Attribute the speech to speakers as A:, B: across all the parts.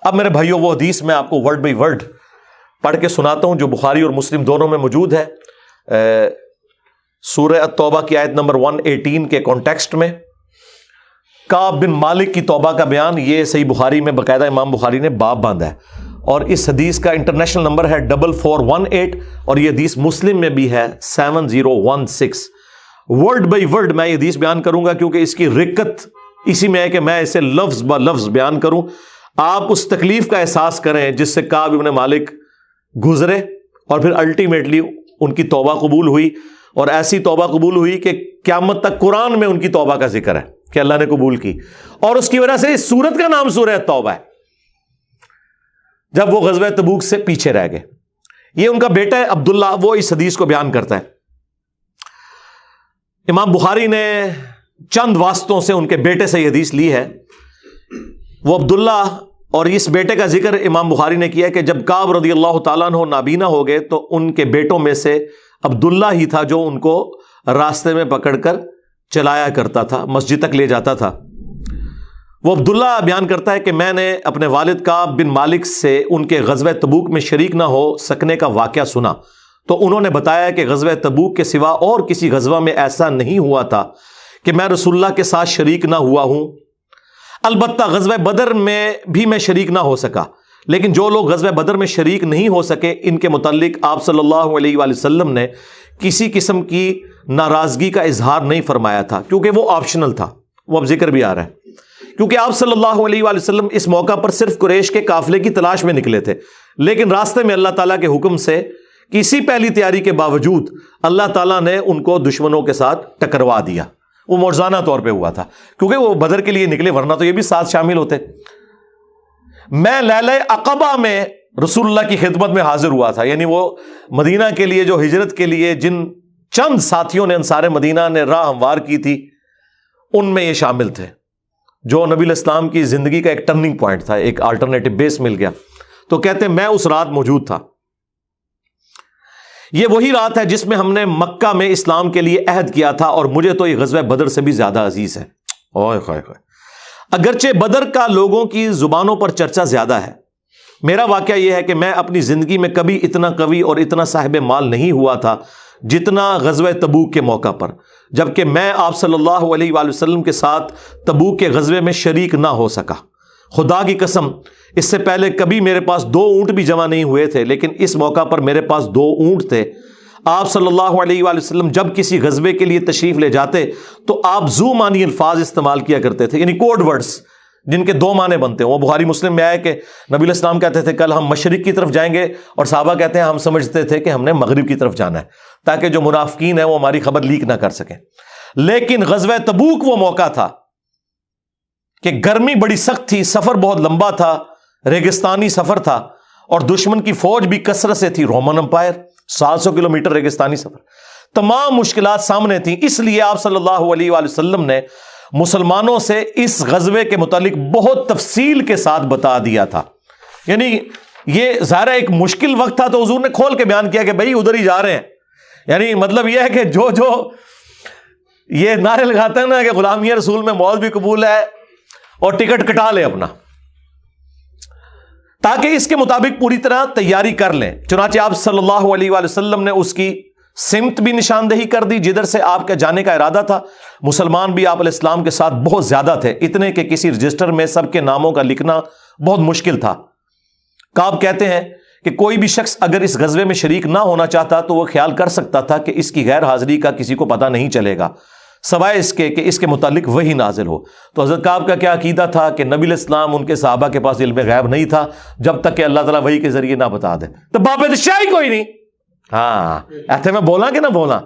A: اب میرے بھائیوں وہ حدیث میں آپ کو ورڈ بائی ورڈ پڑھ کے سناتا ہوں جو بخاری اور مسلم دونوں میں موجود ہے، سورہ التوبہ کی آیت نمبر 118 کے کانٹیکسٹ میں کعب بن مالک کی توبہ کا بیان، یہ صحیح بخاری میں باقاعدہ امام بخاری نے باب باندھا ہے، اور اس حدیث کا انٹرنیشنل نمبر ہے 4418، اور یہ حدیث مسلم میں بھی ہے 7016۔ ورڈ بائی ورڈ میں یہ حدیث بیان کروں گا کیونکہ اس کی رکت اسی میں ہے کہ میں اسے لفظ با لفظ بیان کروں، آپ اس تکلیف کا احساس کریں جس سے کعب بن مالک گزرے، اور پھر الٹیمیٹلی ان کی توبہ قبول ہوئی، اور ایسی توبہ قبول ہوئی کہ قیامت تک قرآن میں ان کی توبہ کا ذکر ہے کہ اللہ نے قبول کی، اور اس کی وجہ سے اس سورت کا نام سورہ توبہ ہے، جب وہ غزوہ تبوک سے پیچھے رہ گئے۔ یہ ان کا بیٹا ہے عبداللہ، وہ اس حدیث کو بیان کرتا ہے۔ امام بخاری نے چند واسطوں سے ان کے بیٹے سے یہ حدیث لی ہے، وہ عبداللہ، اور اس بیٹے کا ذکر امام بخاری نے کیا کہ جب کعب رضی اللہ تعالیٰ عنہ نابینا ہو گئے تو ان کے بیٹوں میں سے عبداللہ ہی تھا جو ان کو راستے میں پکڑ کر چلایا کرتا تھا، مسجد تک لے جاتا تھا۔ وہ عبداللہ بیان کرتا ہے کہ میں نے اپنے والد کعب بن مالک سے ان کے غزوہ تبوک میں شریک نہ ہو سکنے کا واقعہ سنا، تو انہوں نے بتایا کہ غزوہ تبوک کے سوا اور کسی غزوہ میں ایسا نہیں ہوا تھا کہ میں رسول اللہ کے ساتھ شریک نہ ہوا ہوں، البتہ غزوہ بدر میں بھی میں شریک نہ ہو سکا، لیکن جو لوگ غزوہ بدر میں شریک نہیں ہو سکے ان کے متعلق آپ صلی اللہ علیہ وآلہ وسلم نے کسی قسم کی ناراضگی کا اظہار نہیں فرمایا تھا، کیونکہ وہ آپشنل تھا، وہ اب ذکر بھی آ رہا ہے، کیونکہ آپ صلی اللہ علیہ وآلہ وسلم اس موقع پر صرف قریش کے قافلے کی تلاش میں نکلے تھے، لیکن راستے میں اللہ تعالیٰ کے حکم سے کسی پہلی تیاری کے باوجود اللہ تعالیٰ نے ان کو دشمنوں کے ساتھ ٹکروا دیا۔ وہ موزانہ طور پہ ہوا تھا کیونکہ وہ بدر کے لیے نکلے، ورنہ تو یہ بھی ساتھ شامل ہوتے۔ میں لیلہ عقبہ میں رسول اللہ کی خدمت میں حاضر ہوا تھا، یعنی وہ مدینہ کے لیے جو ہجرت کے لیے جن چند ساتھیوں نے انصار مدینہ نے راہ ہموار کی تھی ان میں یہ شامل تھے، جو نبی الاسلام کی زندگی کا ایک ٹرننگ پوائنٹ تھا، ایک الٹرنیٹو بیس مل گیا۔ تو کہتے ہیں میں اس رات موجود تھا، یہ وہی رات ہے جس میں ہم نے مکہ میں اسلام کے لیے عہد کیا تھا، اور مجھے تو یہ غزوہ بدر سے بھی زیادہ عزیز ہے۔ اوئے خائے خائے، اگرچہ بدر کا لوگوں کی زبانوں پر چرچا زیادہ ہے، میرا واقعہ یہ ہے کہ میں اپنی زندگی میں کبھی اتنا قوی اور اتنا صاحب مال نہیں ہوا تھا جتنا غزوہ تبوک کے موقع پر، جبکہ میں آپ صلی اللہ علیہ وآلہ وسلم کے ساتھ تبوک کے غزوے میں شریک نہ ہو سکا۔ خدا کی قسم اس سے پہلے کبھی میرے پاس 2 اونٹ بھی جمع نہیں ہوئے تھے، لیکن اس موقع پر میرے پاس 2 اونٹ تھے۔ آپ صلی اللہ علیہ وآلہ وسلم جب کسی غزوے کے لیے تشریف لے جاتے تو آپ ذو معنی الفاظ استعمال کیا کرتے تھے، یعنی کوڈ ورڈز جن کے 2 معنی بنتے ہیں۔ وہ بخاری مسلم میں آیا کہ نبی الاسلام کہتے تھے کل ہم مشرق کی طرف جائیں گے، اور صحابہ کہتے ہیں ہم سمجھتے تھے کہ ہم نے مغرب کی طرف جانا ہے تاکہ جو منافقین ہیں وہ ہماری خبر لیک نہ کر سکیں۔ لیکن غزوہ تبوک وہ موقع تھا کہ گرمی بڑی سخت تھی، سفر بہت لمبا تھا، ریگستانی سفر تھا، اور دشمن کی فوج بھی کثرت سے تھی، رومن امپائر، 700 کلومیٹر ریگستانی سفر، تمام مشکلات سامنے تھیں۔ اس لیے آپ صلی اللہ علیہ وآلہ وسلم نے مسلمانوں سے اس غزوے کے متعلق بہت تفصیل کے ساتھ بتا دیا تھا، یعنی یہ ظاہر ایک مشکل وقت تھا تو حضور نے کھول کے بیان کیا کہ بھائی ادھر ہی جا رہے ہیں، یعنی مطلب یہ ہے کہ جو یہ نعرے لگاتے ہیں نا کہ غلامی رسول میں موت بھی قبول ہے اور ٹکٹ کٹا لے اپنا، تاکہ اس کے مطابق پوری طرح تیاری کر لیں۔ چنانچہ آپ صلی اللہ علیہ وآلہ وسلم نے اس کی سمت بھی نشاندہی کر دی جدھر سے آپ کا جانے کا ارادہ تھا۔ مسلمان بھی آپ علیہ السلام کے ساتھ بہت زیادہ تھے، اتنے کہ کسی رجسٹر میں سب کے ناموں کا لکھنا بہت مشکل تھا۔ کعب کہتے ہیں کہ کوئی بھی شخص اگر اس غزوے میں شریک نہ ہونا چاہتا تو وہ خیال کر سکتا تھا کہ اس کی غیر حاضری کا کسی کو پتہ نہیں چلے گا سوائے اس کے کہ اس کے متعلق وحی نازل ہو۔ تو حضرت کعب کا کیا عقیدہ تھا کہ نبی علیہ السلام ان کے صحابہ کے پاس علم غیب نہیں تھا جب تک کہ اللہ تعالیٰ وحی کے ذریعے نہ بتا دے۔ تو باب شاہی کوئی نہیں، ہاں ایسے میں بولا کہ نہ بولا،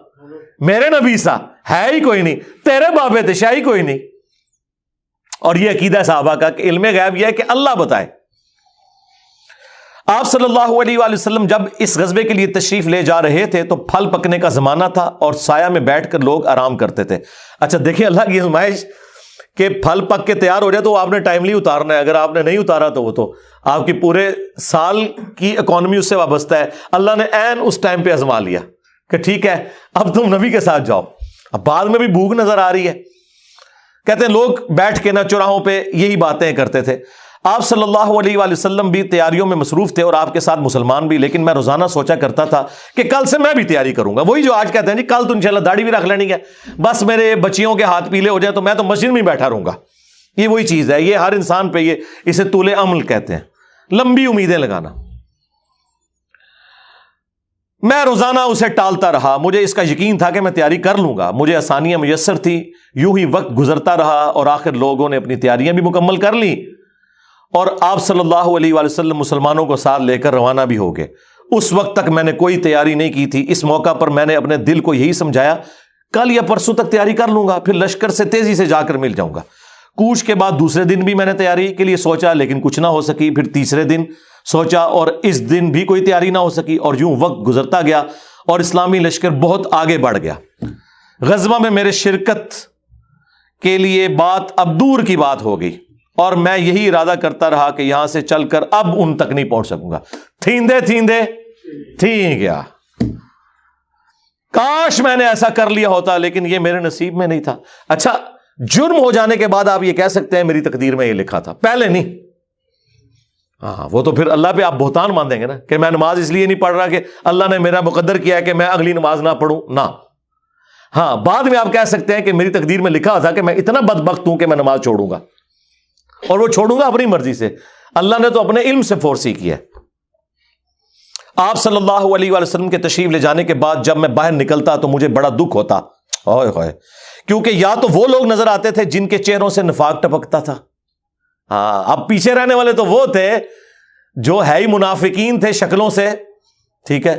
A: میرے نبی سا ہے ہی کوئی نہیں، تیرے باب شاہی کوئی نہیں۔ اور یہ عقیدہ صحابہ کا کہ علم غیب یہ ہے کہ اللہ بتائے۔ آپ صلی اللہ علیہ وآلہ وسلم جب اس غزوے کے لیے تشریف لے جا رہے تھے تو پھل پکنے کا زمانہ تھا اور سایہ میں بیٹھ کر لوگ آرام کرتے تھے۔ اچھا دیکھیں اللہ کی آزمائش کہ پھل پک کے تیار ہو جائے تو آپ نے ٹائملی اتارنا ہے، اگر آپ نے نہیں اتارا تو وہ تو آپ کی پورے سال کی اکانومی اس سے وابستہ ہے۔ اللہ نے عین اس ٹائم پہ آزما لیا کہ ٹھیک ہے اب تم نبی کے ساتھ جاؤ۔ اب بعد میں بھی بھوک نظر آ رہی ہے، کہتے ہیں لوگ بیٹھ کے نہ چوراہوں پہ یہی باتیں کرتے تھے۔ آپ صلی اللہ علیہ وآلہ وسلم بھی تیاریوں میں مصروف تھے اور آپ کے ساتھ مسلمان بھی، لیکن میں روزانہ سوچا کرتا تھا کہ کل سے میں بھی تیاری کروں گا. وہی جو آج کہتے ہیں جی کل تو انشاءاللہ داڑھی بھی رکھ لینی ہے، بس میرے بچیوں کے ہاتھ پیلے ہو جائیں تو میں تو مسجد میں بیٹھا رہوں گا. یہ وہی چیز ہے، یہ ہر انسان پہ اسے طول عمل کہتے ہیں، لمبی امیدیں لگانا. میں روزانہ اسے ٹالتا رہا. مجھے اس کا یقین تھا کہ میں تیاری کر لوں گا، مجھے آسانیاں میسر تھی. یوں ہی وقت گزرتا رہا اور آخر لوگوں نے اپنی تیاریاں بھی مکمل کر لی اور آپ صلی اللہ علیہ وآلہ وسلم مسلمانوں کو ساتھ لے کر روانہ بھی ہو گئے. اس وقت تک میں نے کوئی تیاری نہیں کی تھی. اس موقع پر میں نے اپنے دل کو یہی سمجھایا کل یا پرسوں تک تیاری کر لوں گا، پھر لشکر سے تیزی سے جا کر مل جاؤں گا. کوچ کے بعد دوسرے دن بھی میں نے تیاری کے لیے سوچا لیکن کچھ نہ ہو سکی. پھر تیسرے دن سوچا اور اس دن بھی کوئی تیاری نہ ہو سکی. اور یوں وقت گزرتا گیا اور اسلامی لشکر بہت آگے بڑھ گیا. غزوہ میں میرے شرکت کے لیے بات اب دور کی بات ہو گئی اور میں یہی ارادہ کرتا رہا کہ یہاں سے چل کر اب ان تک نہیں پہنچ سکوں گا. تھیندے تھی گیا. کاش میں نے ایسا کر لیا ہوتا، لیکن یہ میرے نصیب میں نہیں تھا. اچھا، جرم ہو جانے کے بعد آپ یہ کہہ سکتے ہیں میری تقدیر میں یہ لکھا تھا، پہلے نہیں. ہاں، وہ تو پھر اللہ پہ آپ بہتان مان دیں گے نا کہ میں نماز اس لیے نہیں پڑھ رہا کہ اللہ نے میرا مقدر کیا ہے کہ میں اگلی نماز نہ پڑھوں. نہ، ہاں بعد میں آپ کہہ سکتے ہیں کہ میری تقدیر میں لکھا تھا کہ میں اتنا بدبخت ہوں کہ میں نماز چھوڑوں گا، اور وہ چھوڑوں گا اپنی مرضی سے. اللہ نے تو اپنے علم سے فورس ہی کیا. آپ صلی اللہ علیہ وآلہ وسلم کے تشریف لے جانے کے بعد جب میں باہر نکلتا تو مجھے بڑا دکھ ہوتا، کیونکہ یا تو وہ لوگ نظر آتے تھے جن کے چہروں سے نفاق ٹپکتا تھا. ہاں، اب پیچھے رہنے والے تو وہ تھے جو ہے ہی منافقین تھے شکلوں سے، ٹھیک ہے،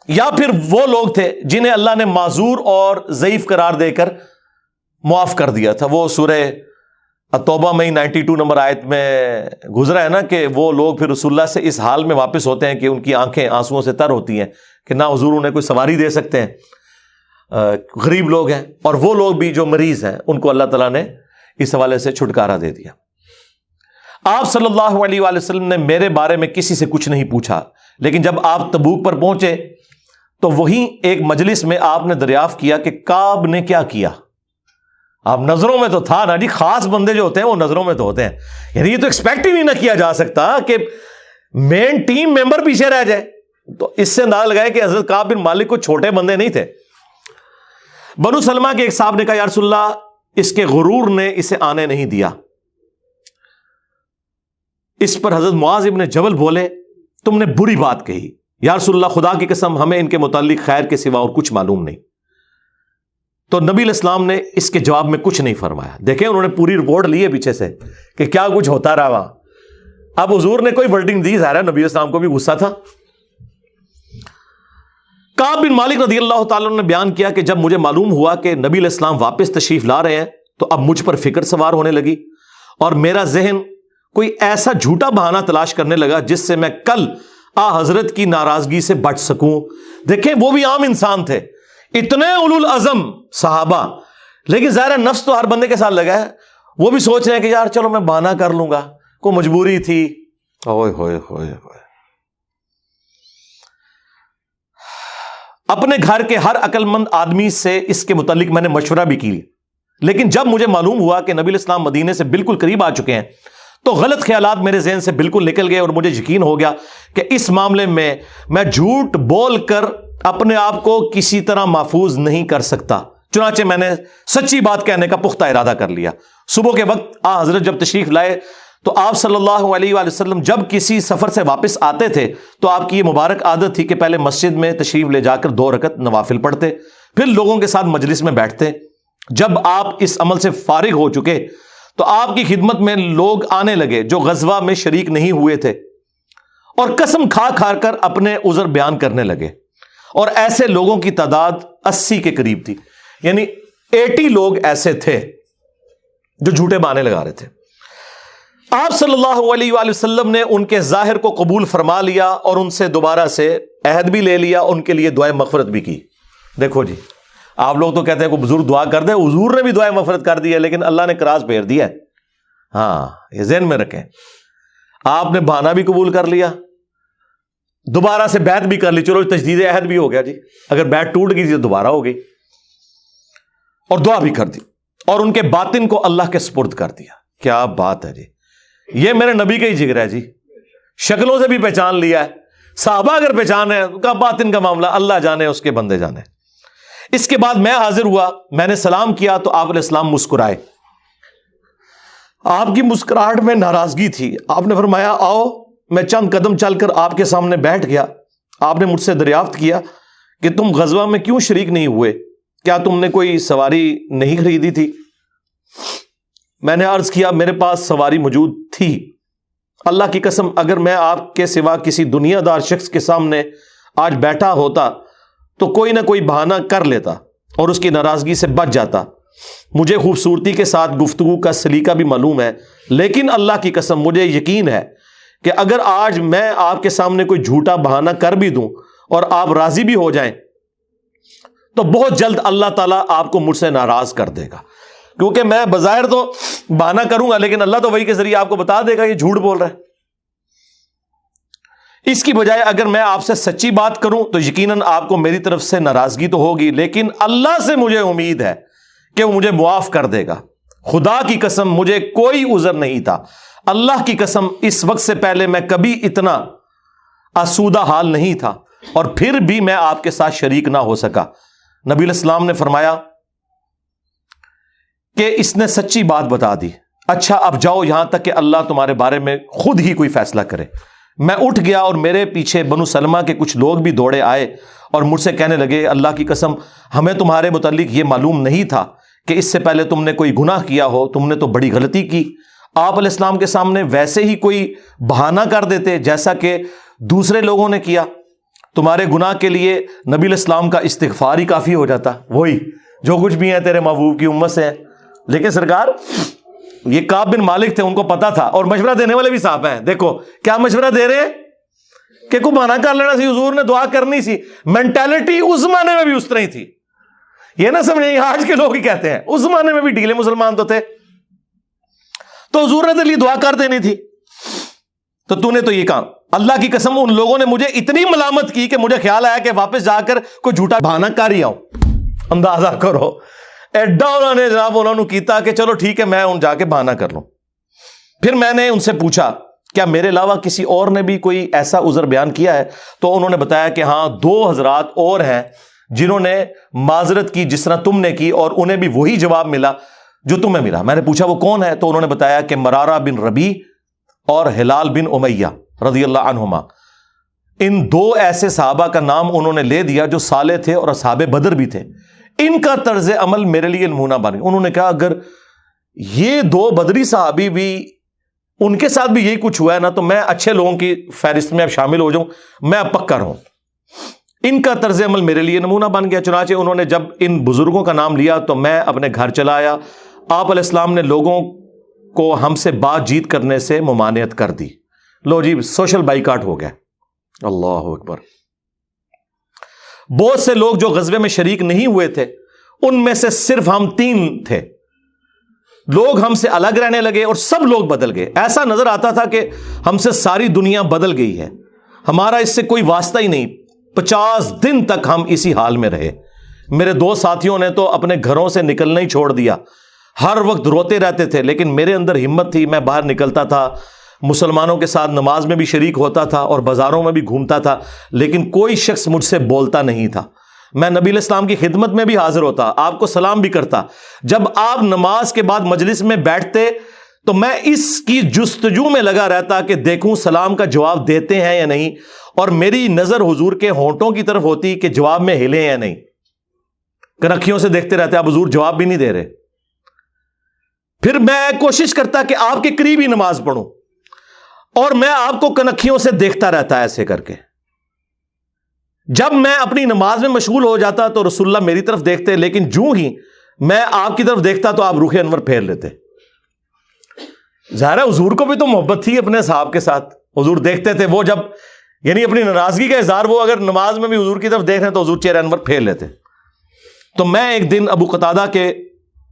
A: یا پھر وہ لوگ تھے جنہیں اللہ نے معذور اور ضعیف قرار دے کر معاف کر دیا تھا. وہ سورہ توبہ میں 92 نمبر آیت میں گزرا ہے نا کہ وہ لوگ پھر رسول اللہ سے اس حال میں واپس ہوتے ہیں کہ ان کی آنکھیں آنسوؤں سے تر ہوتی ہیں کہ نہ حضور انہیں کوئی سواری دے سکتے ہیں، غریب لوگ ہیں. اور وہ لوگ بھی جو مریض ہیں ان کو اللہ تعالیٰ نے اس حوالے سے چھٹکارا دے دیا. آپ صلی اللہ علیہ وآلہ وسلم نے میرے بارے میں کسی سے کچھ نہیں پوچھا، لیکن جب آپ تبوک پر پہنچے تو وہیں ایک مجلس میں آپ نے دریافت کیا کہ کعب نے کیا کیا. آپ نظروں میں تو تھا نا جی، خاص بندے جو ہوتے ہیں وہ نظروں میں تو ہوتے ہیں. یعنی یہ تو ایکسپیکٹ ہی نہیں نہ کیا جا سکتا کہ مین ٹیم ممبر پیچھے رہ جائے. تو اس سے اندازہ لگائے کہ حضرت کعب بن مالک کو چھوٹے بندے نہیں تھے. بنو سلمہ کے ایک صاحب نے کہا یا رسول اللہ اس کے غرور نے اسے آنے نہیں دیا. اس پر حضرت معاذ ابن جبل بولے تم نے بری بات کہی. یا رسول اللہ خدا کی قسم ہمیں ان کے متعلق خیر کے سوا اور کچھ معلوم نہیں. تو نبی علیہ السلام نے اس کے جواب میں کچھ نہیں فرمایا. دیکھیں انہوں نے پوری رپورٹ لی ہے پیچھے سے کہ کیا کچھ ہوتا رہا وہاں. اب حضور نے کوئی ورڈنگ دی، ظاہر ہے نبی علیہ السلام کو بھی غصہ تھا. کعب بن مالک رضی اللہ تعالیٰ نے بیان کیا کہ جب مجھے معلوم ہوا کہ نبی علیہ السلام واپس تشریف لا رہے ہیں تو اب مجھ پر فکر سوار ہونے لگی اور میرا ذہن کوئی ایسا جھوٹا بہانہ تلاش کرنے لگا جس سے میں کل حضرت کی ناراضگی سے بچ سکوں. دیکھیں وہ بھی عام انسان تھے، اتنے اولو العزم صحابہ، لیکن ظاہر نفس تو ہر بندے کے ساتھ لگا ہے. وہ بھی سوچ رہے ہیں کہ یار چلو میں بہانہ کر لوں گا، کوئی مجبوری تھی. ہوئے ہوئے ہوئے ہوئے. اپنے گھر کے ہر عقل مند آدمی سے اس کے متعلق میں نے مشورہ بھی کی، لیکن جب مجھے معلوم ہوا کہ نبی علیہ السلام مدینے سے بالکل قریب آ چکے ہیں تو غلط خیالات میرے ذہن سے بالکل نکل گئے اور مجھے یقین ہو گیا کہ اس معاملے میں جھوٹ بول کر اپنے آپ کو کسی طرح محفوظ نہیں کر سکتا. چنانچہ میں نے سچی بات کہنے کا پختہ ارادہ کر لیا. صبح کے وقت حضرت جب تشریف لائے تو آپ صلی اللہ علیہ وآلہ وسلم جب کسی سفر سے واپس آتے تھے تو آپ کی یہ مبارک عادت تھی کہ پہلے مسجد میں تشریف لے جا کر 2 رکعت نوافل پڑھتے، پھر لوگوں کے ساتھ مجلس میں بیٹھتے. جب آپ اس عمل سے فارغ ہو چکے تو آپ کی خدمت میں لوگ آنے لگے جو غزوہ میں شریک نہیں ہوئے تھے اور قسم کھا کھا کر اپنے عذر بیان کرنے لگے. اور ایسے لوگوں کی تعداد 80 کے قریب تھی، یعنی 80 لوگ ایسے تھے جو جھوٹے بہانے لگا رہے تھے. آپ صلی اللہ علیہ وآلہ وسلم نے ان کے ظاہر کو قبول فرما لیا اور ان سے دوبارہ سے عہد بھی لے لیا، ان کے لیے دعائے مغفرت بھی کی. دیکھو جی، آپ لوگ تو کہتے ہیں کوئی بزرگ دعا کر دے، حضور نے بھی دعائے مغفرت کر دی ہے، لیکن اللہ نے کراس پھیر دیا ہے. ہاں یہ ذہن میں رکھیں. آپ نے بہانہ بھی قبول کر لیا، دوبارہ سے بیعت بھی کر لی، چلو تجدید عہد بھی ہو گیا جی. اگر بیعت ٹوٹ گئی تو دوبارہ ہو گئی، اور دعا بھی کر دی اور ان کے باطن کو اللہ کے سپرد کر دیا. کیا بات ہے جی. یہ میرے نبی کا ہی جگر ہے جی، شکلوں سے بھی پہچان لیا ہے، صحابہ اگر پہچان ہے کا باطن کا معاملہ اللہ جانے، اس کے بندے جانے۔ اس کے بعد میں حاضر ہوا، میں نے سلام کیا تو آپ علیہ السلام مسکرائے، آپ کی مسکراہٹ میں ناراضگی تھی۔ آپ نے فرمایا آؤ، میں چند قدم چل کر آپ کے سامنے بیٹھ گیا۔ آپ نے مجھ سے دریافت کیا کہ تم غزوہ میں کیوں شریک نہیں ہوئے، کیا تم نے کوئی سواری نہیں خریدی تھی؟ میں نے عرض کیا میرے پاس سواری موجود تھی، اللہ کی قسم اگر میں آپ کے سوا کسی دنیا دار شخص کے سامنے آج بیٹھا ہوتا تو کوئی نہ کوئی بہانہ کر لیتا اور اس کی ناراضگی سے بچ جاتا۔ مجھے خوبصورتی کے ساتھ گفتگو کا سلیقہ بھی معلوم ہے، لیکن اللہ کی قسم مجھے یقین ہے کہ اگر آج میں آپ کے سامنے کوئی جھوٹا بہانہ کر بھی دوں اور آپ راضی بھی ہو جائیں تو بہت جلد اللہ تعالیٰ آپ کو مجھ سے ناراض کر دے گا، کیونکہ میں بظاہر تو بہانہ کروں گا لیکن اللہ تو وحی کے ذریعے آپ کو بتا دے گا یہ جھوٹ بول رہا ہے۔ اس کی بجائے اگر میں آپ سے سچی بات کروں تو یقیناً آپ کو میری طرف سے ناراضگی تو ہوگی، لیکن اللہ سے مجھے امید ہے کہ وہ مجھے معاف کر دے گا۔ خدا کی قسم مجھے کوئی عذر نہیں تھا، اللہ کی قسم اس وقت سے پہلے میں کبھی اتنا آسودہ حال نہیں تھا، اور پھر بھی میں آپ کے ساتھ شریک نہ ہو سکا۔ نبی علیہ السلام نے فرمایا کہ اس نے سچی بات بتا دی، اچھا اب جاؤ یہاں تک کہ اللہ تمہارے بارے میں خود ہی کوئی فیصلہ کرے۔ میں اٹھ گیا اور میرے پیچھے بنو سلمہ کے کچھ لوگ بھی دوڑے آئے اور مجھ سے کہنے لگے اللہ کی قسم ہمیں تمہارے متعلق یہ معلوم نہیں تھا کہ اس سے پہلے تم نے کوئی گناہ کیا ہو، تم نے تو بڑی غلطی کی۔ آپ علیہ السلام کے سامنے ویسے ہی کوئی بہانہ کر دیتے جیسا کہ دوسرے لوگوں نے کیا، تمہارے گناہ کے لیے نبی علیہ السلام کا استغفار ہی کافی ہو جاتا، وہی جو کچھ بھی ہیں تیرے محبوب کی امت سے ہیں۔ لیکن سرکار یہ کعب بن مالک تھے، ان کو پتا تھا، اور مشورہ دینے والے بھی صاحب ہیں، دیکھو کیا مشورہ دے رہے ہیں کہ کو بہانہ کر لینا سی، حضور نے دعا کرنی سی۔ مینٹالٹی اس زمانے میں بھی اس طرح ہی تھی، یہ نہ سمجھیں آج کے لوگ ہی کہتے ہیں، اس زمانے میں بھی ڈھیلے مسلمان تو تھے، تو حضور نے تیرے لیے دعا کر دینی تھی، تو تو نے تو یہ کام۔ اللہ کی قسم ان لوگوں نے مجھے اتنی ملامت کی کہ مجھے خیال آیا کہ واپس جا کر کوئی جھوٹا بہانہ کر ہی آؤں۔ اندازہ کرو ایڈا انہوں نے جناب انہوں نے کیتا کہ چلو ٹھیک ہے میں ان جا کے بہانہ کر لوں۔ پھر میں نے ان سے پوچھا کیا میرے علاوہ کسی اور نے بھی کوئی ایسا عذر بیان کیا ہے؟ تو انہوں نے بتایا کہ ہاں 2 حضرات اور ہیں جنہوں نے معذرت کی جس طرح تم نے کی، اور انہیں بھی وہی جواب ملا جو تمہیں ملا۔ میں نے پوچھا وہ کون ہے؟ تو انہوں نے بتایا کہ مرارہ بن ربیع اور ہلال بن امیہ رضی اللہ عنہما۔ ان 2 ایسے صحابہ کا نام انہوں نے لے دیا جو صالح تھے اور اصحاب بدر بھی تھے، ان کا طرز عمل میرے لیے نمونہ بن گیا۔ انہوں نے کہا اگر یہ 2 بدری صحابی بھی ان کے ساتھ بھی یہی کچھ ہوا ہے نا تو میں اچھے لوگوں کی فہرست میں اب شامل ہو جاؤں، میں اب پکا رہوں۔ ان کا طرز عمل میرے لیے نمونہ بن گیا۔ چنانچہ انہوں نے جب ان بزرگوں کا نام لیا تو میں اپنے گھر چلا آیا۔ آپ علیہ السلام نے لوگوں کو ہم سے بات چیت کرنے سے ممانعت کر دی۔ لو جی سوشل بائیکاٹ ہو گیا۔ اللہ اکبر۔ بہت سے لوگ جو غزوے میں شریک نہیں ہوئے تھے ان میں سے صرف ہم 3 تھے، لوگ ہم سے الگ رہنے لگے اور سب لوگ بدل گئے۔ ایسا نظر آتا تھا کہ ہم سے ساری دنیا بدل گئی ہے، ہمارا اس سے کوئی واسطہ ہی نہیں۔ 50 دن تک ہم اسی حال میں رہے۔ میرے 2 ساتھیوں نے تو اپنے گھروں سے نکلنا ہی چھوڑ دیا، ہر وقت روتے رہتے تھے، لیکن میرے اندر ہمت تھی، میں باہر نکلتا تھا، مسلمانوں کے ساتھ نماز میں بھی شریک ہوتا تھا اور بازاروں میں بھی گھومتا تھا، لیکن کوئی شخص مجھ سے بولتا نہیں تھا۔ میں نبی علیہ السلام کی خدمت میں بھی حاضر ہوتا، آپ کو سلام بھی کرتا۔ جب آپ نماز کے بعد مجلس میں بیٹھتے تو میں اس کی جستجو میں لگا رہتا کہ دیکھوں سلام کا جواب دیتے ہیں یا نہیں، اور میری نظر حضور کے ہونٹوں کی طرف ہوتی کہ جواب میں ہلے یا نہیں۔ کنکھیوں سے دیکھتے رہتے، اب حضور جواب بھی نہیں دے رہے۔ پھر میں کوشش کرتا کہ آپ کے قریب ہی نماز پڑھوں، اور میں آپ کو کنکھیوں سے دیکھتا رہتا ایسے کر کے۔ جب میں اپنی نماز میں مشغول ہو جاتا تو رسول اللہ میری طرف دیکھتے، لیکن جو ہی میں آپ کی طرف دیکھتا تو آپ رخ انور پھیر لیتے۔ ظاہر ہے حضور کو بھی تو محبت تھی اپنے صحاب کے ساتھ، حضور دیکھتے تھے، وہ جب یعنی اپنی ناراضگی کا اظہار وہ اگر نماز میں بھی حضور کی طرف دیکھ رہے تو حضور چہرہ انور پھیر لیتے۔ تو میں ایک دن ابو قتادہ کے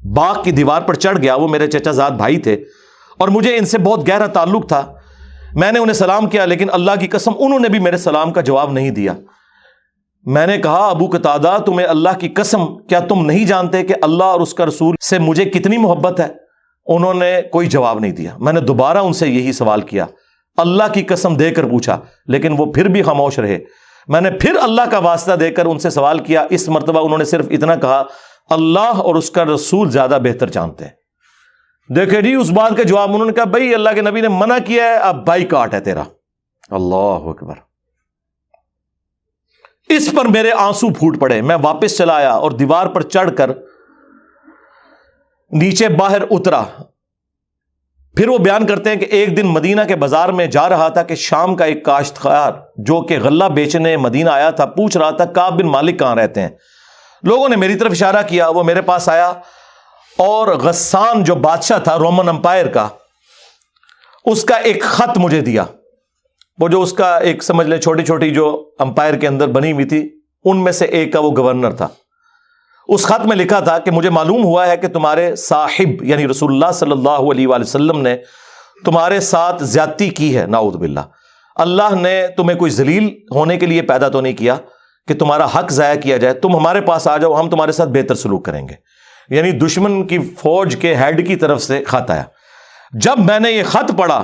A: باغ کی دیوار پر چڑھ گیا، وہ میرے چچا زاد بھائی تھے اور مجھے ان سے بہت گہرا تعلق تھا۔ میں نے انہیں سلام کیا، لیکن اللہ کی قسم انہوں نے بھی میرے سلام کا جواب نہیں دیا۔ میں نے کہا ابو قتادہ تمہیں اللہ کی قسم کیا تم نہیں جانتے کہ اللہ اور اس کا رسول سے مجھے کتنی محبت ہے؟ انہوں نے کوئی جواب نہیں دیا. میں نے دوبارہ ان سے یہی سوال کیا, اللہ کی قسم دے کر پوچھا, لیکن وہ پھر بھی خاموش رہے. میں نے پھر اللہ کا واسطہ دے کر ان سے سوال کیا. اس مرتبہ انہوں نے صرف اتنا کہا, اللہ اور اس کا رسول زیادہ بہتر جانتے ہیں. دیکھیں جی اس بات کا جواب انہوں نے کہا, بھائی اللہ کے نبی نے منع کیا ہے, اب بائیکاٹ ہے تیرا. اللہ اکبر. اس پر میرے آنسو پھوٹ پڑے. میں واپس چلا آیا اور دیوار پر چڑھ کر نیچے باہر اترا. پھر وہ بیان کرتے ہیں کہ ایک دن مدینہ کے بازار میں جا رہا تھا کہ شام کا ایک کاشتکار جو کہ غلہ بیچنے مدینہ آیا تھا پوچھ رہا تھا کعب بن مالک کہاں رہتے ہیں. لوگوں نے میری طرف اشارہ کیا, وہ میرے پاس آیا اور غسان جو بادشاہ تھا رومن امپائر کا, اس کا ایک خط مجھے دیا. وہ جو اس کا ایک سمجھ لے چھوٹی چھوٹی جو امپائر کے اندر بنی ہوئی تھی ان میں سے ایک کا وہ گورنر تھا. اس خط میں لکھا تھا کہ مجھے معلوم ہوا ہے کہ تمہارے صاحب یعنی رسول اللہ صلی اللہ علیہ وآلہ وسلم نے تمہارے ساتھ زیادتی کی ہے, نعوذ باللہ. اللہ نے تمہیں کوئی ذلیل ہونے کے لیے پیدا تو نہیں کیا کہ تمہارا حق ضائع کیا جائے. تم ہمارے پاس آ جاؤ, ہم تمہارے ساتھ بہتر سلوک کریں گے. یعنی دشمن کی فوج کے ہیڈ کی طرف سے خط آیا. جب میں نے یہ خط پڑھا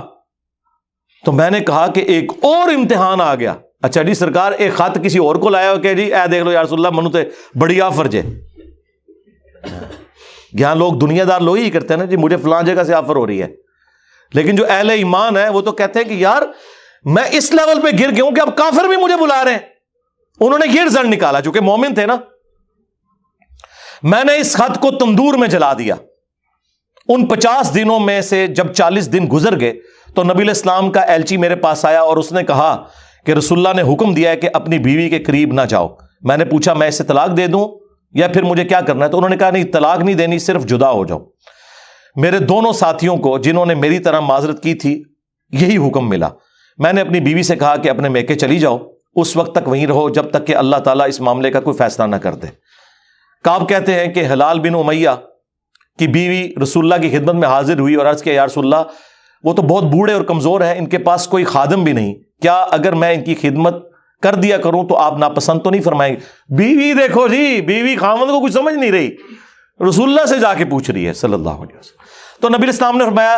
A: تو میں نے کہا کہ ایک اور امتحان آ گیا. اچھا جی سرکار, ایک خط کسی اور کو لایا ہو کہ جی اے دیکھ لو یا رسول اللہ منو تے بڑی آفر جے. یہاں لوگ دنیا دار لوگ ہی کرتے ہیں نا جی, مجھے فلاں جگہ سے آفر ہو رہی ہے. لیکن جو اہل ایمان ہے وہ تو کہتے ہیں کہ یار میں اس لیول پہ گر گیا ہوں کہ اب کافر بھی مجھے بلا رہے ہیں. انہوں نے یہ رزلٹ نکالا, چونکہ مومن تھے نا. میں نے اس خط کو تندور میں جلا دیا. ان 50 دنوں میں سے جب 40 دن گزر گئے تو نبی علیہ السلام کا ایلچی میرے پاس آیا اور اس نے کہا کہ رسول اللہ نے حکم دیا ہے کہ اپنی بیوی کے قریب نہ جاؤ. میں نے پوچھا میں اسے طلاق دے دوں یا پھر مجھے کیا کرنا ہے؟ تو انہوں نے کہا نہیں, طلاق نہیں دینی, صرف جدا ہو جاؤ. میرے دونوں ساتھیوں کو جنہوں نے میری طرح معذرت کی تھی یہی حکم ملا. میں نے اپنی بیوی سے کہا کہ اپنے میکے چلی جاؤ, اس وقت تک وہیں رہو جب تک کہ اللہ تعالیٰ اس معاملے کا کوئی فیصلہ نہ کر دے. کعب کہتے ہیں کہ ہلال بن امیہ کی بیوی رسول اللہ کی خدمت میں حاضر ہوئی اور عرض کیا یا رسول اللہ وہ تو بہت بوڑھے اور کمزور ہیں, ان کے پاس کوئی خادم بھی نہیں, کیا اگر میں ان کی خدمت کر دیا کروں تو آپ ناپسند تو نہیں فرمائیں گے؟ بیوی دیکھو جی, بیوی خاوند کو کچھ سمجھ نہیں رہی, رسول اللہ سے جا کے پوچھ رہی ہے صلی اللہ علیہ وسلم. تو نبی اسلام نے فرمایا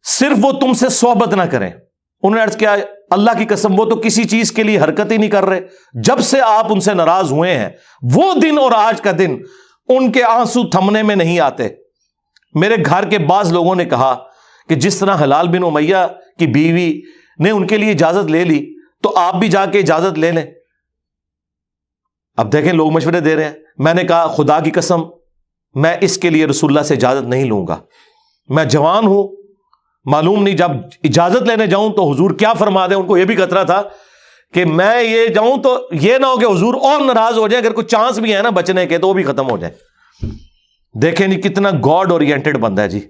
A: صرف وہ تم سے صحبت نہ کریں. انہوں نے عرض کیا اللہ کی قسم وہ تو کسی چیز کے لیے حرکت ہی نہیں کر رہے. جب سے آپ ان سے ناراض ہوئے ہیں وہ دن اور آج کا دن ان کے آنسو تھمنے میں نہیں آتے. میرے گھر کے بعض لوگوں نے کہا کہ جس طرح ہلال بن امیہ کی بیوی نے ان کے لیے اجازت لے لی تو آپ بھی جا کے اجازت لے لیں. اب دیکھیں لوگ مشورے دے رہے ہیں. میں نے کہا خدا کی قسم میں اس کے لیے رسول اللہ سے اجازت نہیں لوں گا. میں جوان ہوں, معلوم نہیں جب اجازت لینے جاؤں تو حضور کیا فرما دیں. ان کو یہ بھی خطرہ تھا کہ میں یہ جاؤں تو یہ نہ ہو کہ حضور اور ناراض ہو جائیں, اگر کوئی چانس بھی ہے نا بچنے کے تو وہ بھی ختم ہو جائے. دیکھیں نہیں کتنا گاڈ اورینٹڈ بندہ ہے جی,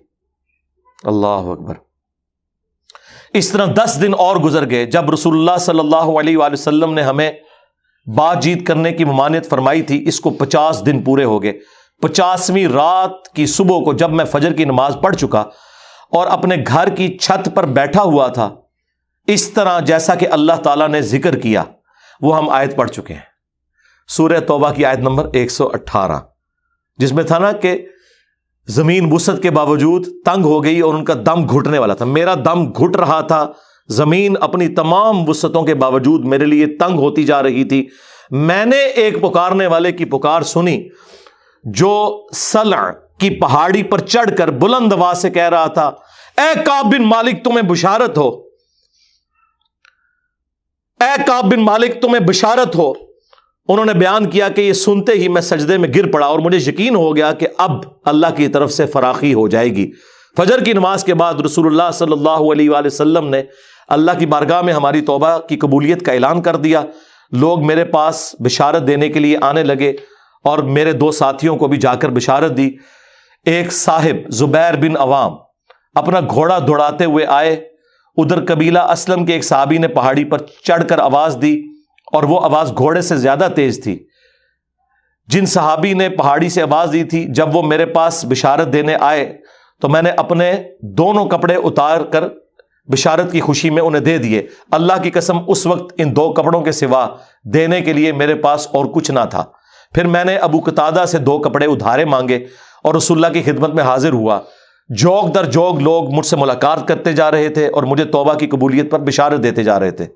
A: اللہ اکبر. اس طرح 10 دن اور گزر گئے. جب رسول اللہ صلی اللہ علیہ وآلہ وسلم نے ہمیں بات چیت کرنے کی ممانعت فرمائی تھی, اس کو 50 دن پورے ہو گئے. 50ویں رات کی صبح کو جب میں فجر کی نماز پڑھ چکا اور اپنے گھر کی چھت پر بیٹھا ہوا تھا, اس طرح جیسا کہ اللہ تعالیٰ نے ذکر کیا وہ ہم آیت پڑھ چکے ہیں, سورہ توبہ کی آیت نمبر 118, جس میں تھا نا کہ زمین وسعت کے باوجود تنگ ہو گئی اور ان کا دم گھٹنے والا تھا. میرا دم گھٹ رہا تھا, زمین اپنی تمام وسعتوں کے باوجود میرے لیے تنگ ہوتی جا رہی تھی. میں نے ایک پکارنے والے کی پکار سنی جو سلع کی پہاڑی پر چڑھ کر بلند آواز سے کہہ رہا تھا اے کعب بن مالک تمہیں بشارت ہو, اے کعب بن مالک تمہیں بشارت ہو. انہوں نے بیان کیا کہ یہ سنتے ہی میں سجدے میں گر پڑا اور مجھے یقین ہو گیا کہ اب اللہ کی طرف سے فراخی ہو جائے گی. فجر کی نماز کے بعد رسول اللہ صلی اللہ علیہ وآلہ وسلم نے اللہ کی بارگاہ میں ہماری توبہ کی قبولیت کا اعلان کر دیا. لوگ میرے پاس بشارت دینے کے لیے آنے لگے اور میرے 2 ساتھیوں کو بھی جا کر بشارت دی. ایک صاحب زبیر بن عوام اپنا گھوڑا دوڑاتے ہوئے آئے. ادھر قبیلہ اسلم کے ایک صحابی نے پہاڑی پر چڑھ کر آواز دی اور وہ آواز گھوڑے سے زیادہ تیز تھی. جن صحابی نے پہاڑی سے آواز دی تھی جب وہ میرے پاس بشارت دینے آئے تو میں نے اپنے دونوں کپڑے اتار کر بشارت کی خوشی میں انہیں دے دیے. اللہ کی قسم اس وقت ان 2 کپڑوں کے سوا دینے کے لیے میرے پاس اور کچھ نہ تھا. پھر میں نے ابو قتادہ سے 2 کپڑے ادھارے مانگے اور رسول اللہ کی خدمت میں حاضر ہوا. جوگ در جوگ لوگ مجھ سے ملاقات کرتے جا رہے تھے اور مجھے توبہ کی قبولیت پر بشارت دیتے جا رہے تھے۔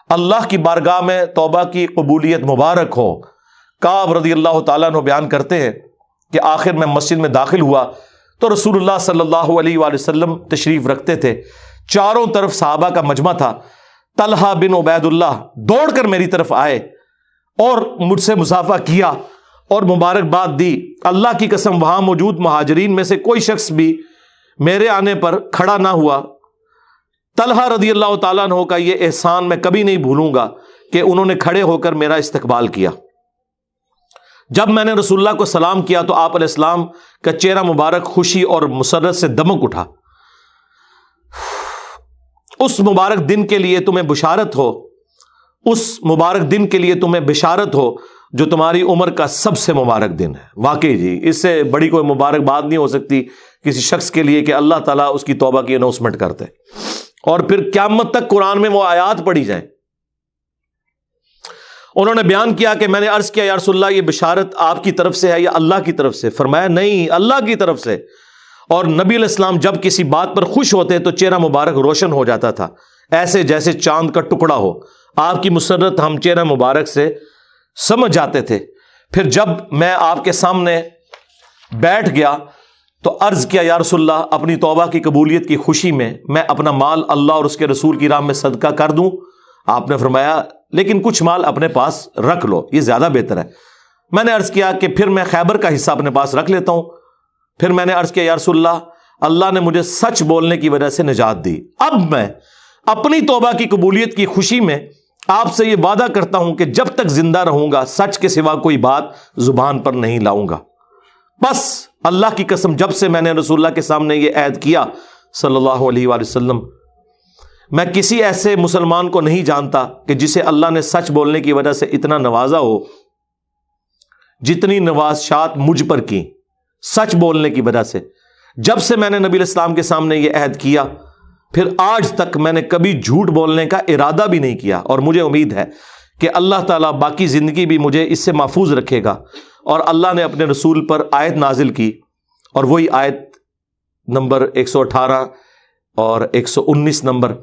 A: اللہ کی بارگاہ میں توبہ کی قبولیت مبارک ہو۔ کعب رضی اللہ تعالیٰ عنہ بیان کرتے ہیں کہ آخر میں مسجد میں داخل ہوا تو رسول اللہ صلی اللہ علیہ وآلہ وسلم تشریف رکھتے تھے، چاروں طرف صحابہ کا مجمع تھا۔ طلحہ بن عبید اللہ دوڑ کر میری طرف آئے اور مجھ سے مصافحہ کیا اور مبارکباد دی۔ اللہ کی قسم وہاں موجود مہاجرین میں سے کوئی شخص بھی میرے آنے پر کھڑا نہ ہوا۔ طلحہ رضی اللہ تعالیٰ عنہ کا یہ احسان میں کبھی نہیں بھولوں گا کہ انہوں نے کھڑے ہو کر میرا استقبال کیا۔ جب میں نے رسول اللہ کو سلام کیا تو آپ علیہ السلام کا چہرہ مبارک خوشی اور مسرت سے دمک اٹھا۔ اس مبارک دن کے لیے تمہیں بشارت ہو، اس مبارک دن کے لیے تمہیں بشارت ہو جو تمہاری عمر کا سب سے مبارک دن ہے۔ واقعی جی اس سے بڑی کوئی مبارک بات نہیں ہو سکتی کسی شخص کے لیے کہ اللہ تعالیٰ اس کی توبہ کی اناؤنسمنٹ کرتے اور پھر قیامت تک قرآن میں وہ آیات پڑھی جائیں۔ انہوں نے بیان کیا کہ میں نے عرض کیا یا رسول اللہ یہ بشارت آپ کی طرف سے ہے یا اللہ کی طرف سے؟ فرمایا نہیں، اللہ کی طرف سے۔ اور نبی علیہ السلام جب کسی بات پر خوش ہوتے تو چہرہ مبارک روشن ہو جاتا تھا، ایسے جیسے چاند کا ٹکڑا ہو۔ آپ کی مسرت ہم چہرہ مبارک سے سمجھ جاتے تھے۔ پھر جب میں آپ کے سامنے بیٹھ گیا تو عرض کیا یا رسول اللہ اپنی توبہ کی قبولیت کی خوشی میں اپنا مال اللہ اور اس کے رسول کی راہ میں صدقہ کر دوں؟ آپ نے فرمایا لیکن کچھ مال اپنے پاس رکھ لو، یہ زیادہ بہتر ہے۔ میں نے عرض کیا کہ پھر میں خیبر کا حصہ اپنے پاس رکھ لیتا ہوں۔ پھر میں نے عرض کیا یا رسول اللہ اللہ نے مجھے سچ بولنے کی وجہ سے نجات دی، اب میں اپنی توبہ کی قبولیت کی خوشی میں آپ سے یہ وعدہ کرتا ہوں کہ جب تک زندہ رہوں گا سچ کے سوا کوئی بات زبان پر نہیں لاؤں گا۔ بس اللہ کی قسم جب سے میں نے رسول اللہ کے سامنے یہ عہد کیا صلی اللہ علیہ وآلہ وسلم، میں کسی ایسے مسلمان کو نہیں جانتا کہ جسے اللہ نے سچ بولنے کی وجہ سے اتنا نوازا ہو جتنی نوازشات مجھ پر کی سچ بولنے کی وجہ سے۔ جب سے میں نے نبی علیہ السلام کے سامنے یہ عہد کیا پھر آج تک میں نے کبھی جھوٹ بولنے کا ارادہ بھی نہیں کیا، اور مجھے امید ہے کہ اللہ تعالیٰ باقی زندگی بھی مجھے اس سے محفوظ رکھے گا۔ اور اللہ نے اپنے رسول پر آیت نازل کی، اور وہی آیت نمبر 118 اور 119 نمبر،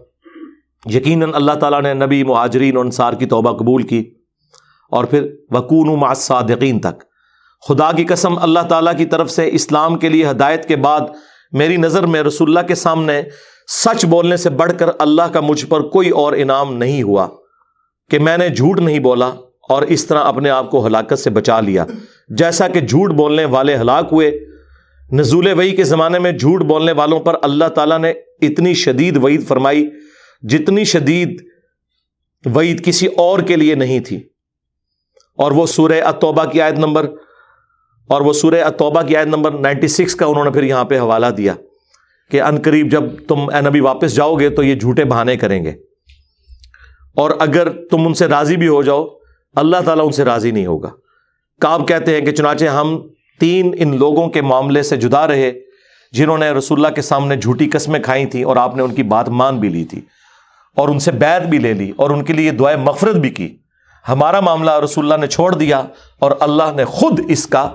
A: یقیناً اللہ تعالیٰ نے نبی مہاجرین اور انصار کی توبہ قبول کی، اور پھر وَكُونُوا مَعَ الصَّادِقِينَ تک۔ خدا کی قسم اللہ تعالیٰ کی طرف سے اسلام کے لیے ہدایت کے بعد میری نظر میں رسول اللہ کے سامنے سچ بولنے سے بڑھ کر اللہ کا مجھ پر کوئی اور انعام نہیں ہوا کہ میں نے جھوٹ نہیں بولا اور اس طرح اپنے آپ کو ہلاکت سے بچا لیا۔ جیسا کہ جھوٹ بولنے والے ہلاک ہوئے، نزول وحی کے زمانے میں جھوٹ بولنے والوں پر اللہ تعالیٰ نے اتنی شدید وعید فرمائی جتنی شدید وعید کسی اور کے لیے نہیں تھی۔ اور وہ سورہ التوبہ کی آیت نمبر 96 کا انہوں نے پھر یہاں پہ حوالہ دیا کہ ان قریب جب تم اے نبی واپس جاؤ گے تو یہ جھوٹے بہانے کریں گے، اور اگر تم ان سے راضی بھی ہو جاؤ اللہ تعالیٰ ان سے راضی نہیں ہوگا۔ کعب کہتے ہیں کہ چنانچہ ہم 3 ان لوگوں کے معاملے سے جدا رہے جنہوں نے رسول اللہ کے سامنے جھوٹی قسمیں کھائی تھیں اور آپ نے ان کی بات مان بھی لی تھی اور ان سے بیعت بھی لے لی اور ان کے لیے دعائے مغفرت بھی کی۔ ہمارا معاملہ رسول اللہ نے چھوڑ دیا اور اللہ نے خود اس کا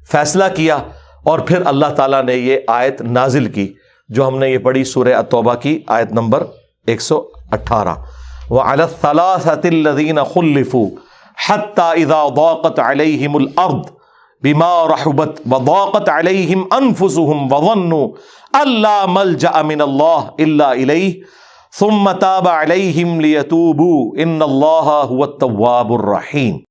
A: فیصلہ کیا، اور پھر اللہ تعالیٰ نے یہ آیت نازل کی جو ہم نے یہ پڑھی سورہ التوبہ کی آیت نمبر 118، وَعَلَى الثَّلَاثَةِ الَّذِينَ خُلِّفُوا حَتَّى إِذَا ضَاقَتْ عَلَيْهِمُ الْأَرْضُ بِمَا رَحُبَتْ وَضَاقَتْ عَلَيْهِمْ أَنفُسُهُمْ وَظَنُّوا أَن لَّا مَلْجَأَ مِنَ اللَّهِ إِلَّا إِلَيْهِ ثُمَّ تَابَ عَلَيْهِمْ لِيَتُوبُوا إِنَّ اللَّهَ هُوَ التَّوَّابُ الرَّحِيمُ۔